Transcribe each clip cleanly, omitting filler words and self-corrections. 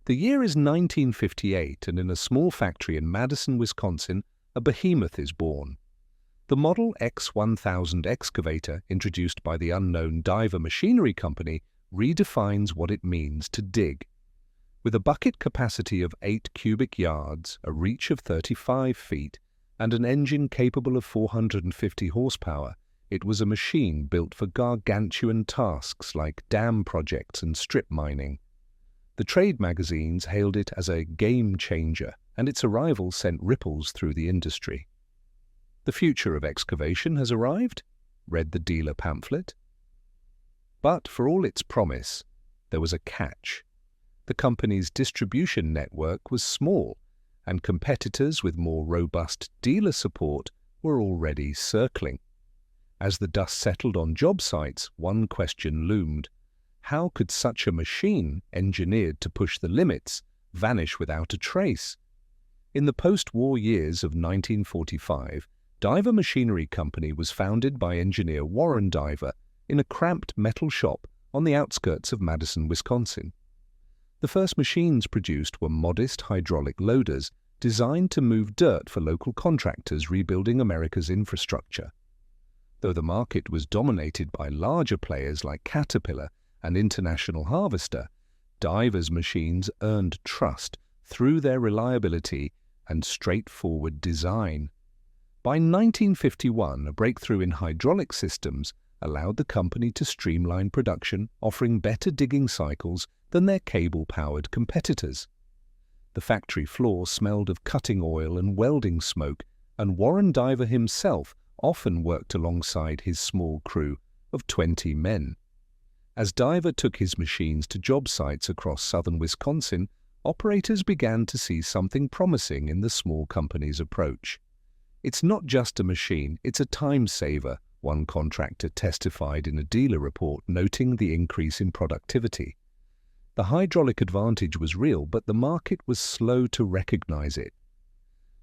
The year is 1958, and in a small factory in Madison, Wisconsin, a behemoth is born. The Model X1000 excavator, introduced by the unknown Diver Machinery Company, redefines what it means to dig. With a bucket capacity of 8 cubic yards, a reach of 35 feet, and an engine capable of 450 horsepower, it was a machine built for gargantuan tasks like dam projects and strip mining. The trade magazines hailed it as a game changer, and its arrival sent ripples through the industry. "The future of excavation has arrived," read the dealer pamphlet. But for all its promise, there was a catch. The company's distribution network was small, and competitors with more robust dealer support were already circling. As the dust settled on job sites, one question loomed: how could such a machine, engineered to push the limits, vanish without a trace? In the post-war years of 1945, Diver Machinery Company was founded by engineer Warren Diver in a cramped metal shop on the outskirts of Madison, Wisconsin. The first machines produced were modest hydraulic loaders designed to move dirt for local contractors rebuilding America's infrastructure. Though the market was dominated by larger players like Caterpillar and International Harvester, Diver's machines earned trust through their reliability and straightforward design. By 1951, a breakthrough in hydraulic systems allowed the company to streamline production, offering better digging cycles than their cable-powered competitors. The factory floor smelled of cutting oil and welding smoke, and Warren Diver himself often worked alongside his small crew of 20 men. As Diver took his machines to job sites across southern Wisconsin, operators began to see something promising in the small company's approach. "It's not just a machine, it's a time saver," one contractor testified in a dealer report, noting the increase in productivity. The hydraulic advantage was real, but the market was slow to recognize it.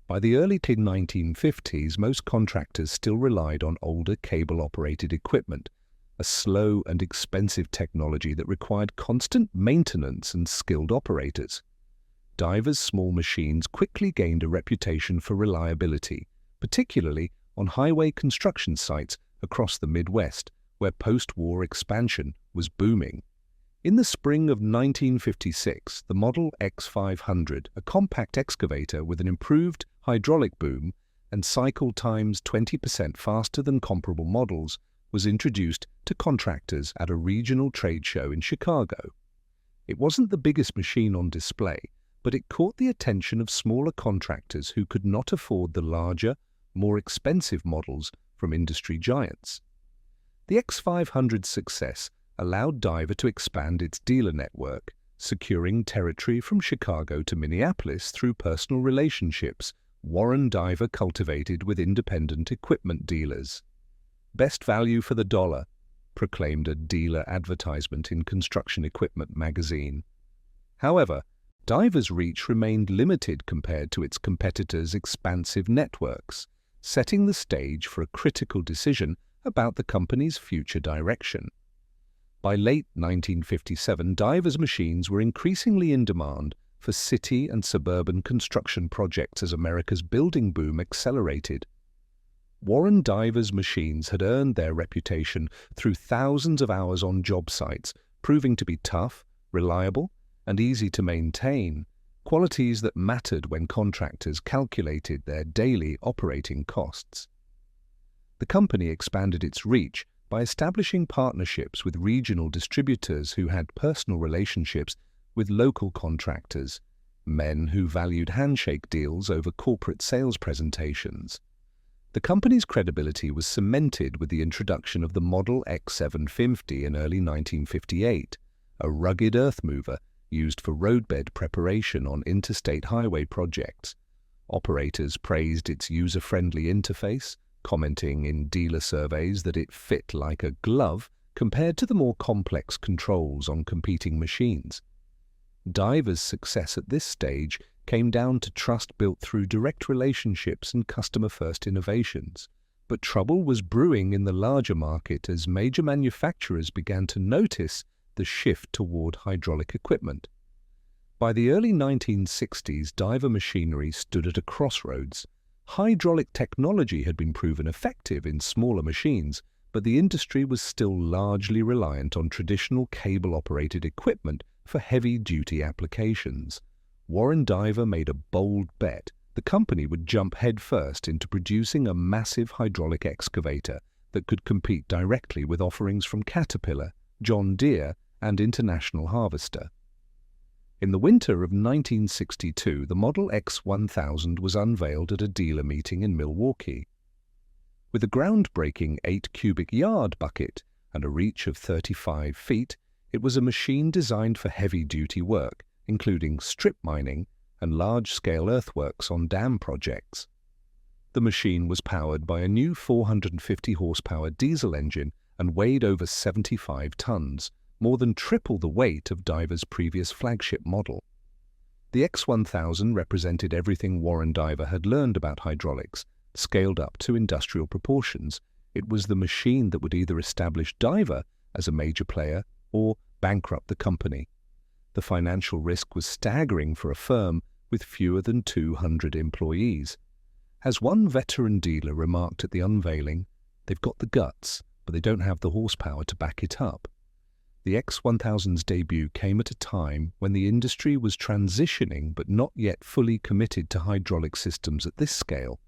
By the early 1950s, most contractors still relied on older cable-operated equipment, a slow and expensive technology that required constant maintenance and skilled operators. Diver's small machines quickly gained a reputation for reliability, particularly on highway construction sites across the Midwest, where post-war expansion was booming. In the spring of 1956, the Model X500, a compact excavator with an improved hydraulic boom and cycle times 20% faster than comparable models, was introduced to contractors at a regional trade show in Chicago. It wasn't the biggest machine on display, but it caught the attention of smaller contractors who could not afford the larger, more expensive models from industry giants. The X500's success allowed Diver to expand its dealer network, securing territory from Chicago to Minneapolis through personal relationships Warren Diver cultivated with independent equipment dealers. "Best value for the dollar," proclaimed a dealer advertisement in Construction Equipment magazine. However, Diver's reach remained limited compared to its competitors' expansive networks, setting the stage for a critical decision about the company's future direction. By late 1957, Diver's machines were increasingly in demand for city and suburban construction projects as America's building boom accelerated. Warren Diver's machines had earned their reputation through thousands of hours on job sites, proving to be tough, reliable, and easy to maintain, qualities that mattered when contractors calculated their daily operating costs. The company expanded its reach by establishing partnerships with regional distributors who had personal relationships with local contractors, men who valued handshake deals over corporate sales presentations. The company's credibility was cemented with the introduction of the Model X750 in early 1958, a rugged earth mover used for roadbed preparation on interstate highway projects. Operators praised its user-friendly interface, commenting in dealer surveys that it fit like a glove compared to the more complex controls on competing machines. Diver's success at this stage came down to trust built through direct relationships and customer-first innovations. But trouble was brewing in the larger market as major manufacturers began to notice the shift toward hydraulic equipment. By the early 1960s, diver machinery stood at a crossroads. Hydraulic technology had been proven effective in smaller machines, but the industry was still largely reliant on traditional cable-operated equipment for heavy-duty applications. Warren Diver made a bold bet. The company would jump headfirst into producing a massive hydraulic excavator that could compete directly with offerings from Caterpillar, John Deere, and International Harvester. In the winter of 1962, the Model X1000 was unveiled at a dealer meeting in Milwaukee. With a groundbreaking 8-cubic-yard bucket and a reach of 35 feet, it was a machine designed for heavy-duty work, including strip mining and large-scale earthworks on dam projects. The machine was powered by a new 450-horsepower diesel engine and weighed over 75 tons, more than triple the weight of Diver's previous flagship model. The X1000 represented everything Warren Diver had learned about hydraulics, scaled up to industrial proportions. It was the machine that would either establish Diver as a major player or bankrupt the company. The financial risk was staggering for a firm with fewer than 200 employees. As one veteran dealer remarked at the unveiling, "They've got the guts, but they don't have the horsepower to back it up." The X1000's debut came at a time when the industry was transitioning but not yet fully committed to hydraulic systems at this scale.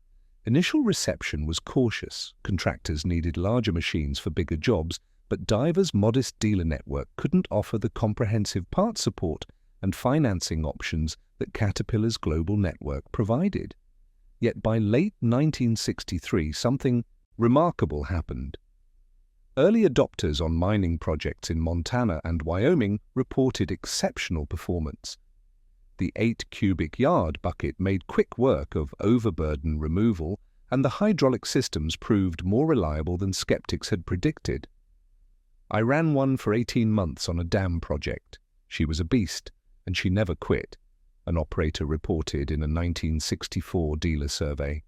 Initial reception was cautious. Contractors needed larger machines for bigger jobs, but Diver's modest dealer network couldn't offer the comprehensive part support and financing options that Caterpillar's global network provided. Yet by late 1963, something remarkable happened. Early adopters on mining projects in Montana and Wyoming reported exceptional performance. The 8-cubic-yard bucket made quick work of overburden removal, and the hydraulic systems proved more reliable than skeptics had predicted. "I ran one for 18 months on a dam project. She was a beast, and she never quit," an operator reported in a 1964 dealer survey.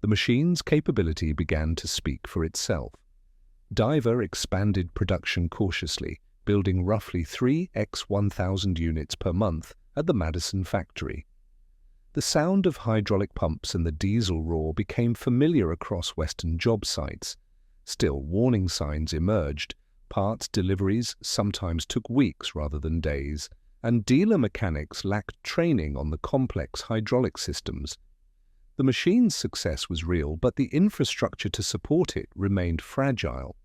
The machine's capability began to speak for itself. Diver expanded production cautiously, building roughly 3 X1000 units per month at the Madison factory. The sound of hydraulic pumps and the diesel roar became familiar across Western job sites. Still, warning signs emerged. Parts deliveries sometimes took weeks rather than days, and dealer mechanics lacked training on the complex hydraulic systems. The machine's success was real, but the infrastructure to support it remained fragile.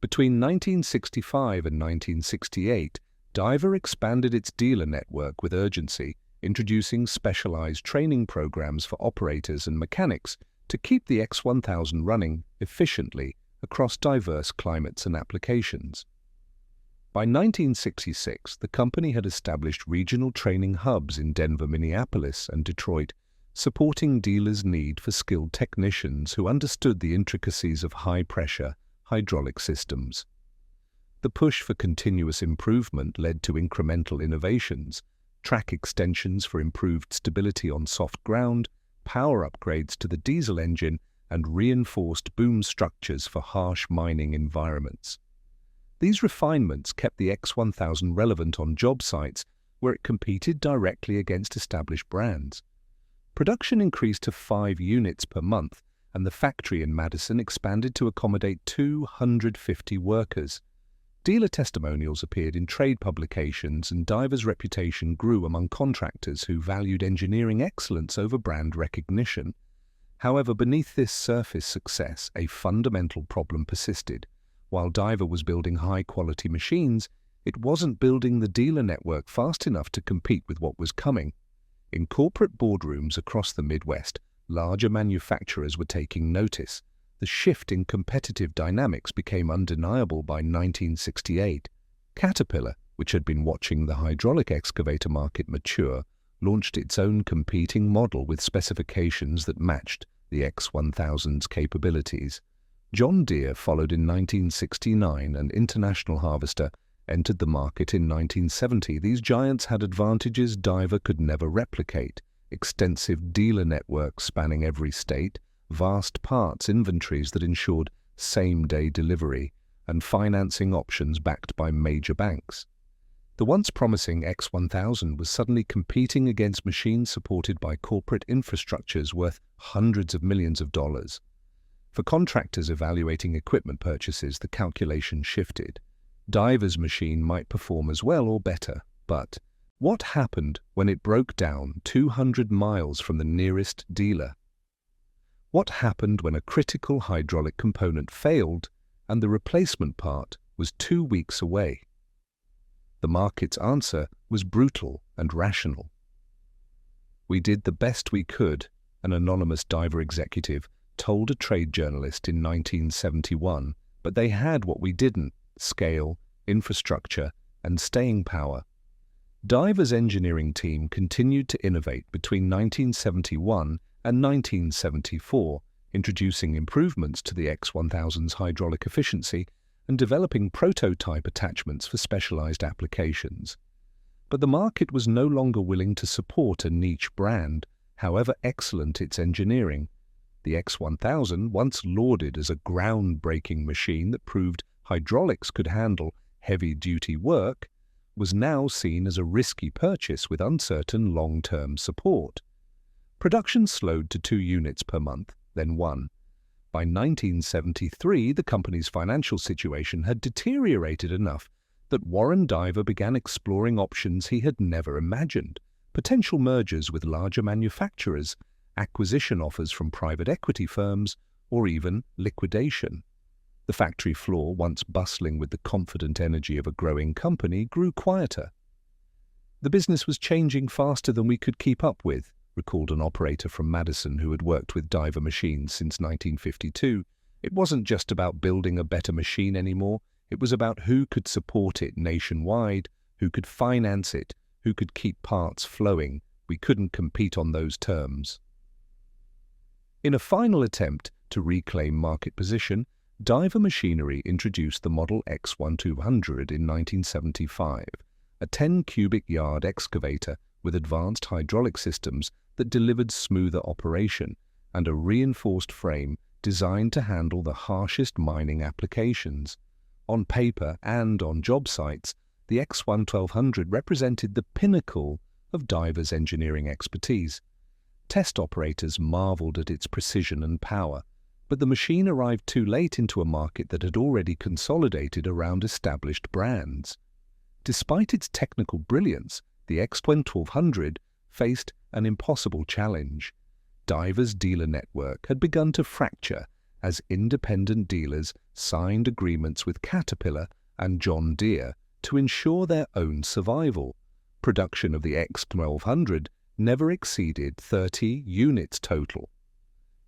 Between 1965 and 1968, Diver expanded its dealer network with urgency, introducing specialized training programs for operators and mechanics to keep the X1000 running efficiently across diverse climates and applications. By 1966, the company had established regional training hubs in Denver, Minneapolis, and Detroit, supporting dealers' need for skilled technicians who understood the intricacies of high-pressure hydraulic systems. The push for continuous improvement led to incremental innovations, track extensions for improved stability on soft ground, power upgrades to the diesel engine, and reinforced boom structures for harsh mining environments. These refinements kept the X1000 relevant on job sites where it competed directly against established brands. Production increased to 5 units per month, and the factory in Madison expanded to accommodate 250 workers. Dealer testimonials appeared in trade publications, and Diver's reputation grew among contractors who valued engineering excellence over brand recognition. However, beneath this surface success, a fundamental problem persisted. While Diver was building high-quality machines, it wasn't building the dealer network fast enough to compete with what was coming. In corporate boardrooms across the Midwest, larger manufacturers were taking notice. The shift in competitive dynamics became undeniable by 1968. Caterpillar, which had been watching the hydraulic excavator market mature, launched its own competing model with specifications that matched the X1000's capabilities. John Deere followed in 1969, and International Harvester entered the market in 1970. These giants had advantages Diver could never replicate: extensive dealer networks spanning every state, vast parts inventories that ensured same-day delivery, and financing options backed by major banks. The once promising X1000 was suddenly competing against machines supported by corporate infrastructures worth hundreds of millions of dollars. For contractors evaluating equipment purchases, the calculation shifted. Diver's machine might perform as well or better, but what happened when it broke down 200 miles from the nearest dealer? What happened when a critical hydraulic component failed and the replacement part was 2 weeks away? The market's answer was brutal and rational. "We did the best we could," an anonymous diver executive told a trade journalist in 1971, "but they had what we didn't: scale, infrastructure, and staying power." Diver's engineering team continued to innovate between 1971 and 1974, introducing improvements to the X1000's hydraulic efficiency and developing prototype attachments for specialized applications. But the market was no longer willing to support a niche brand, however excellent its engineering. The X1000, once lauded as a groundbreaking machine that proved hydraulics could handle heavy-duty work, was now seen as a risky purchase with uncertain long-term support. Production slowed to 2 units per month, then 1. By 1973, the company's financial situation had deteriorated enough that Warren Diver began exploring options he had never imagined: potential mergers with larger manufacturers, acquisition offers from private equity firms, or even liquidation. The factory floor, once bustling with the confident energy of a growing company, grew quieter. "The business was changing faster than we could keep up with," recalled an operator from Madison who had worked with Diver machines since 1952. "It wasn't just about building a better machine anymore. It was about who could support it nationwide, who could finance it, who could keep parts flowing. We couldn't compete on those terms." In a final attempt to reclaim market position, Diver Machinery introduced the Model X1200 in 1975, a 10-cubic-yard excavator with advanced hydraulic systems that delivered smoother operation and a reinforced frame designed to handle the harshest mining applications. On paper and on job sites, the X1200 represented the pinnacle of Diver's engineering expertise. Test operators marveled at its precision and power, but the machine arrived too late into a market that had already consolidated around established brands. Despite its technical brilliance, the X1200 faced an impossible challenge. Diver's dealer network had begun to fracture as independent dealers signed agreements with Caterpillar and John Deere to ensure their own survival. Production of the X1200 never exceeded 30 units total.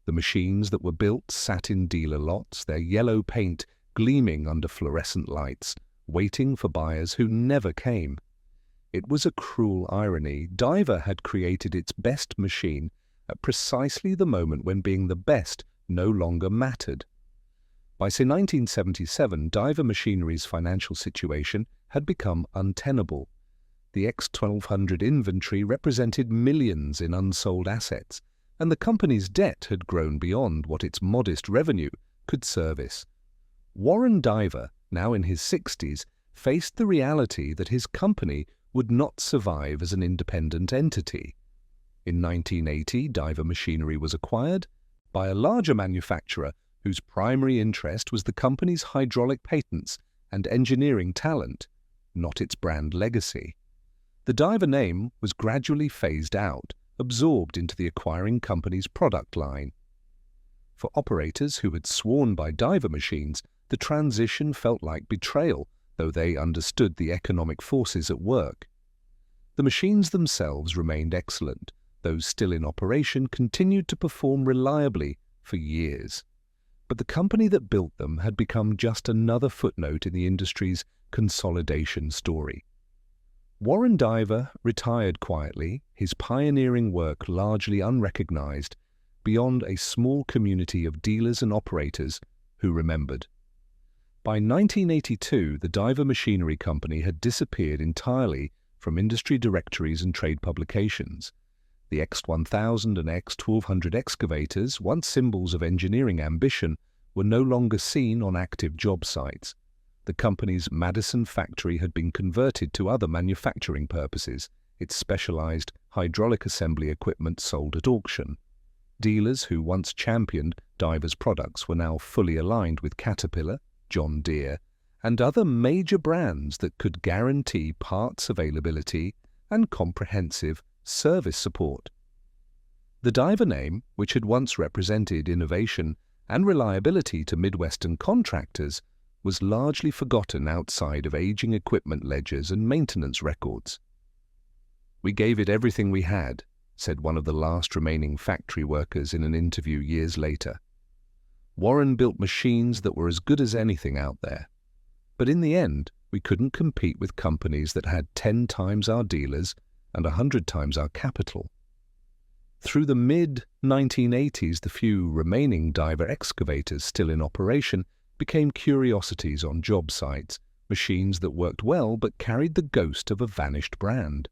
The machines that were built sat in dealer lots, their yellow paint gleaming under fluorescent lights, waiting for buyers who never came. It was a cruel irony. Diver had created its best machine at precisely the moment when being the best no longer mattered. By, say, 1977, Diver Machinery's financial situation had become untenable. The X1200 inventory represented millions in unsold assets, and the company's debt had grown beyond what its modest revenue could service. Warren Diver, now in his 60s, faced the reality that his company would not survive as an independent entity. In 1980, Diver Machinery was acquired by a larger manufacturer whose primary interest was the company's hydraulic patents and engineering talent, not its brand legacy. The Diver name was gradually phased out, absorbed into the acquiring company's product line. For operators who had sworn by Diver machines, the transition felt like betrayal, though they understood the economic forces at work. The machines themselves remained excellent. Those still in operation continued to perform reliably for years. But the company that built them had become just another footnote in the industry's consolidation story. Warren Diver retired quietly, his pioneering work largely unrecognized, beyond a small community of dealers and operators who remembered. By 1982, the Diver Machinery Company had disappeared entirely from industry directories and trade publications. The X1000 and X1200 excavators, once symbols of engineering ambition, were no longer seen on active job sites. The company's Madison factory had been converted to other manufacturing purposes, its specialized hydraulic assembly equipment sold at auction. Dealers who once championed Diver's products were now fully aligned with Caterpillar, John Deere, and other major brands that could guarantee parts availability and comprehensive service support. The Diver name, which had once represented innovation and reliability to Midwestern contractors, was largely forgotten outside of aging equipment ledgers and maintenance records. "We gave it everything we had," said one of the last remaining factory workers in an interview years later. "Warren built machines that were as good as anything out there. But in the end, we couldn't compete with companies that had 10 times our dealers and 100 times our capital." Through the mid-1980s, the few remaining Diver excavators still in operation became curiosities on job sites, machines that worked well but carried the ghost of a vanished brand.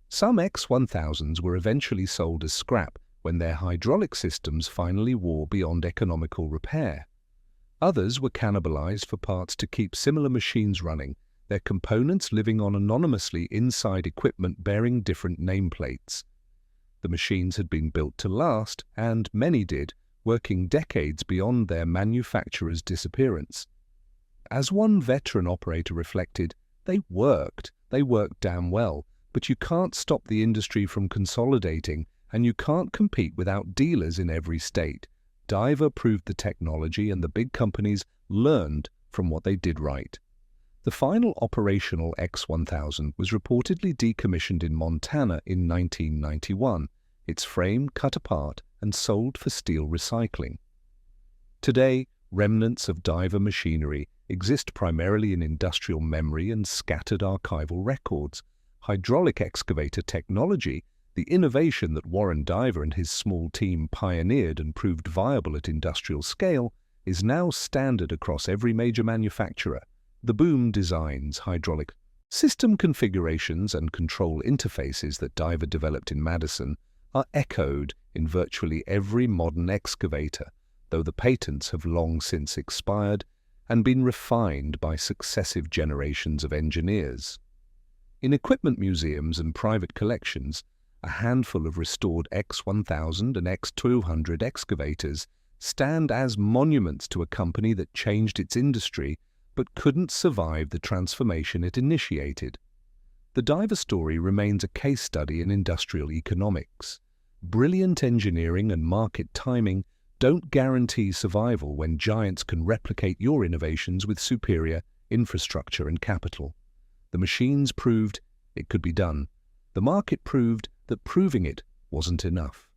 Some X1000s were eventually sold as scrap when their hydraulic systems finally wore beyond economical repair. Others were cannibalized for parts to keep similar machines running, their components living on anonymously inside equipment bearing different nameplates. The machines had been built to last, and many did, working decades beyond their manufacturer's disappearance. As one veteran operator reflected, they worked damn well, but you can't stop the industry from consolidating, and you can't compete without dealers in every state. Diver proved the technology, and the big companies learned from what they did right. The final operational X1000 was reportedly decommissioned in Montana in 1991, its frame cut apart and sold for steel recycling. Today, remnants of Diver machinery exist primarily in industrial memory and scattered archival records. Hydraulic excavator technology, the innovation that Warren Diver and his small team pioneered and proved viable at industrial scale, is now standard across every major manufacturer. The boom designs, hydraulic system configurations, and control interfaces that Diver developed in Madison are echoed in virtually every modern excavator, though the patents have long since expired and been refined by successive generations of engineers. In equipment museums and private collections, a handful of restored X1000 and X200 excavators stand as monuments to a company that changed its industry but couldn't survive the transformation it initiated. The Diver story remains a case study in industrial economics. Brilliant engineering and market timing don't guarantee survival when giants can replicate your innovations with superior infrastructure and capital. The machines proved it could be done. The market proved that proving it wasn't enough.